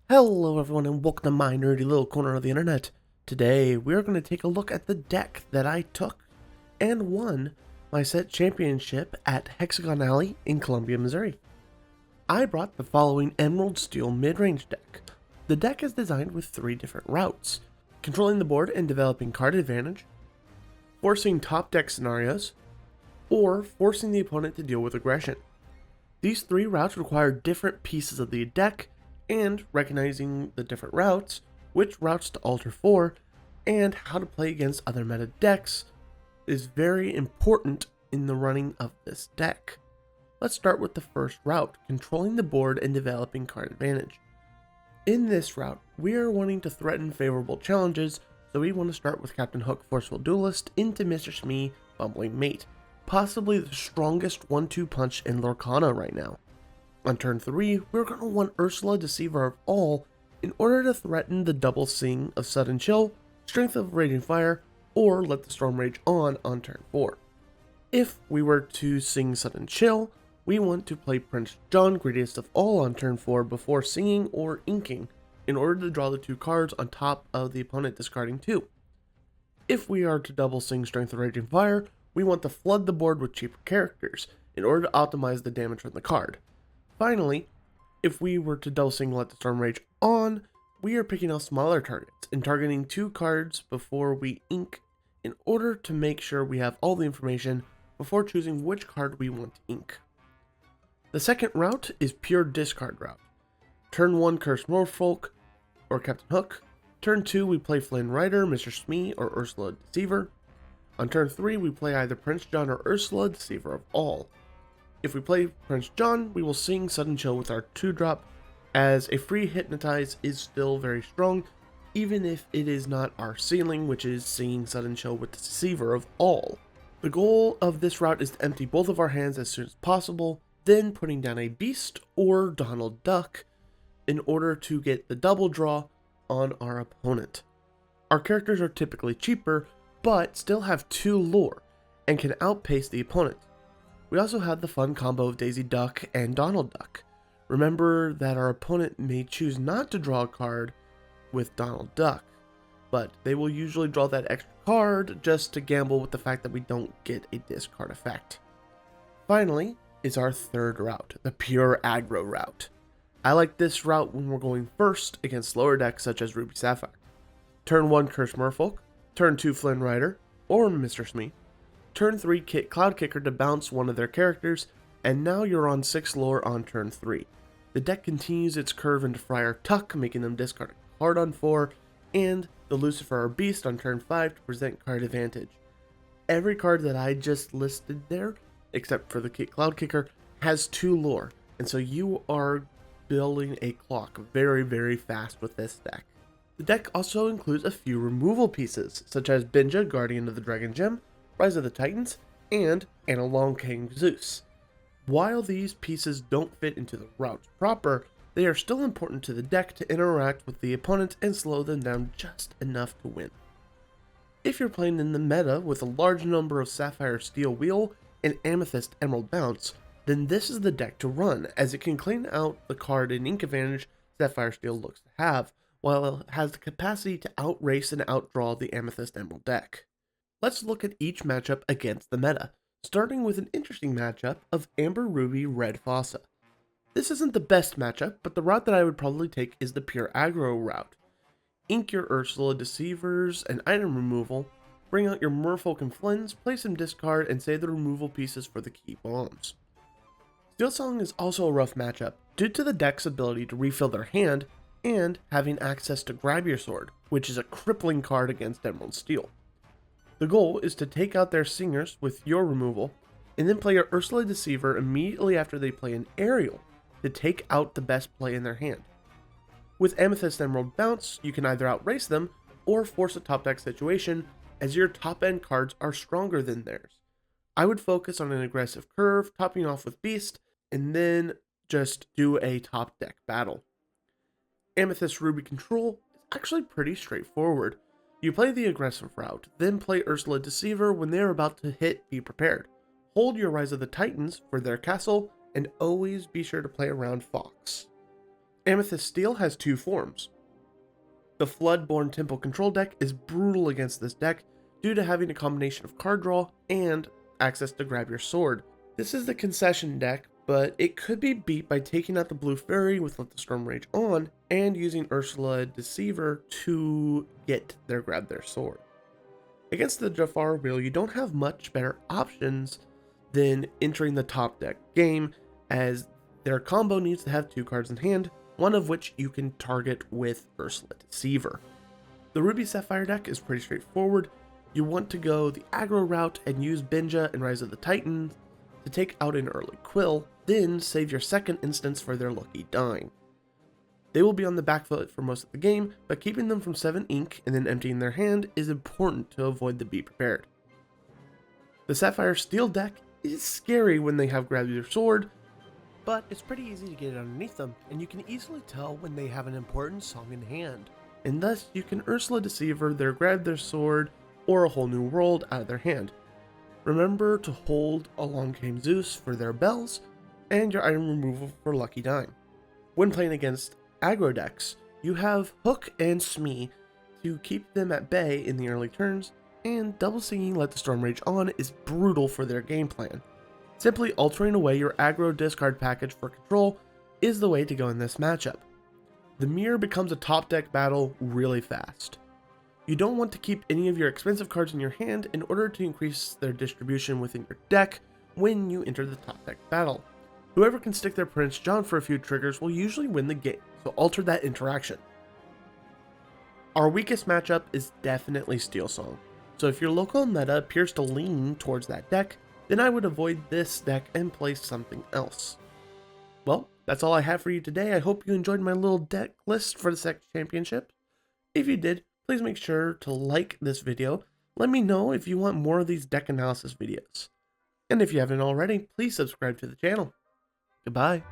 Hello everyone and welcome to my nerdy little corner of the internet. Today we are going to take a look at the deck that I took and won my set championship at Hexagon Alley in Columbia, Missouri. I brought the following Emerald Steel mid-range deck. The deck is designed with 3 different routes: controlling the board and developing card advantage, forcing top deck scenarios, or forcing the opponent to deal with aggression. These 3 routes require different pieces of the deck, and recognizing the different routes, which routes to alter for, and how to play against other meta decks is very important in the running of this deck. Let's start with the first route, controlling the board and developing card advantage. In this route, we are wanting to threaten favorable challenges, so we want to start with Captain Hook Forceful Duelist into Mr. Smee Bumbling Mate, possibly the strongest 1-2 punch in Lorcana right now. On turn 3, we're going to want Ursula, Deceiver of All, in order to threaten the double sing of Sudden Chill, Strength of Raging Fire, or Let the Storm Rage on turn 4. If we were to sing Sudden Chill, we want to play Prince John, Greediest of All on turn 4 before singing or inking, in order to draw the 2 cards on top of the opponent discarding 2. If we are to double sing Strength of Raging Fire, we want to flood the board with cheaper characters, in order to optimize the damage from the card. Finally, if we were to double sing Let the Storm Rage on, we are picking out smaller targets and targeting 2 cards before we ink in order to make sure we have all the information before choosing which card we want to ink. The second route is pure discard route. Turn 1 Curse Merfolk or Captain Hook. Turn 2 we play Flynn Rider, Mr. Smee, or Ursula Deceiver. On turn 3 we play either Prince John or Ursula Deceiver of All. If we play Prince John, we will sing Sudden Chill with our 2-drop, as a free Hypnotize is still very strong, even if it is not our ceiling, which is singing Sudden Chill with the Deceiver of All. The goal of this route is to empty both of our hands as soon as possible, then putting down a Beast or Donald Duck in order to get the double draw on our opponent. Our characters are typically cheaper, but still have 2 lore, and can outpace the opponent. We also have the fun combo of Daisy Duck and Donald Duck. Remember that our opponent may choose not to draw a card with Donald Duck, but they will usually draw that extra card just to gamble with the fact that we don't get a discard effect. Finally is our third route, the pure aggro route. I like this route when we're going first against lower decks such as Ruby Sapphire. Turn 1 Curse Merfolk, turn 2 Flynn Rider, or Mr. Smee. Turn 3 Kit Cloud Kicker to bounce one of their characters, and now you're on 6 lore on turn 3. The deck continues its curve into Friar Tuck, making them discard a card on 4, and the Lucifer or Beast on turn 5 to present card advantage. Every card that I just listed there, except for the Kit Cloud Kicker, has 2 lore, and so you are building a clock very, very fast with this deck. The deck also includes a few removal pieces, such as Benja, Guardian of the Dragon Gem, Rise of the Titans, and Analong King Zeus. While these pieces don't fit into the routes proper, they are still important to the deck to interact with the opponent and slow them down just enough to win. If you're playing in the meta with a large number of Sapphire Steel Wheel and Amethyst Emerald Bounce, then this is the deck to run, as it can clean out the card and ink advantage Sapphire Steel looks to have, while it has the capacity to outrace and outdraw the Amethyst Emerald deck. Let's look at each matchup against the meta, starting with an interesting matchup of Amber Ruby Red Fossa. This isn't the best matchup, but the route that I would probably take is the pure aggro route. Ink your Ursula Deceivers and item removal, bring out your Merfolk and Flynns, play some discard, and save the removal pieces for the key bombs. Steel Song is also a rough matchup, due to the deck's ability to refill their hand, and having access to Grab Your Sword, which is a crippling card against Emerald Steel. The goal is to take out their singers with your removal, and then play your Ursula Deceiver immediately after they play an Aerial to take out the best play in their hand. With Amethyst Emerald Bounce, you can either outrace them or force a top deck situation, as your top end cards are stronger than theirs. I would focus on an aggressive curve, topping off with Beast, and then just do a top deck battle. Amethyst Ruby Control is actually pretty straightforward. You play the aggressive route, then play Ursula Deceiver when they are about to hit Be Prepared. Hold your Rise of the Titans for their castle, and always be sure to play around Fox. Amethyst Steel has two forms. The Floodborn Temple Control deck is brutal against this deck due to having a combination of card draw and access to grab your sword. This is the concession deck, but it could be beat by taking out the Blue Fairy with Let the Storm Rage on and using Ursula Deceiver to get their grab their sword. Against the Jafar wheel, you don't have much better options than entering the top deck game, as their combo needs to have two cards in hand, one of which you can target with Ursula Deceiver. The Ruby Sapphire deck is pretty straightforward. You want to go the aggro route and use Benja and Rise of the Titans to take out an early Quill, then save your second instance for their lucky dime. They will be on the back foot for most of the game, but keeping them from 7 ink and then emptying their hand is important to avoid the be prepared. The Sapphire Steel deck is scary when they have grabbed your sword, but it's pretty easy to get it underneath them, and you can easily tell when they have an important song in hand. And thus, you can Ursula Deceiver their grab their sword or a whole new world out of their hand. Remember to hold Along Came Zeus for their bells, and your item removal for Lucky Dime. When playing against aggro decks, you have Hook and Smee to keep them at bay in the early turns, and double singing Let the Storm Rage on is brutal for their game plan. Simply altering away your aggro discard package for control is the way to go in this matchup. The mirror becomes a top deck battle really fast. You don't want to keep any of your expensive cards in your hand in order to increase their distribution within your deck when you enter the top deck battle. Whoever can stick their Prince John for a few triggers will usually win the game, so alter that interaction. Our weakest matchup is definitely Steel Song, so if your local meta appears to lean towards that deck, then I would avoid this deck and play something else. Well, that's all I have for you today. I hope you enjoyed my little deck list for the Sec Championship. If you did, please make sure to like this video. Let me know if you want more of these deck analysis videos. And if you haven't already, please subscribe to the channel. Goodbye.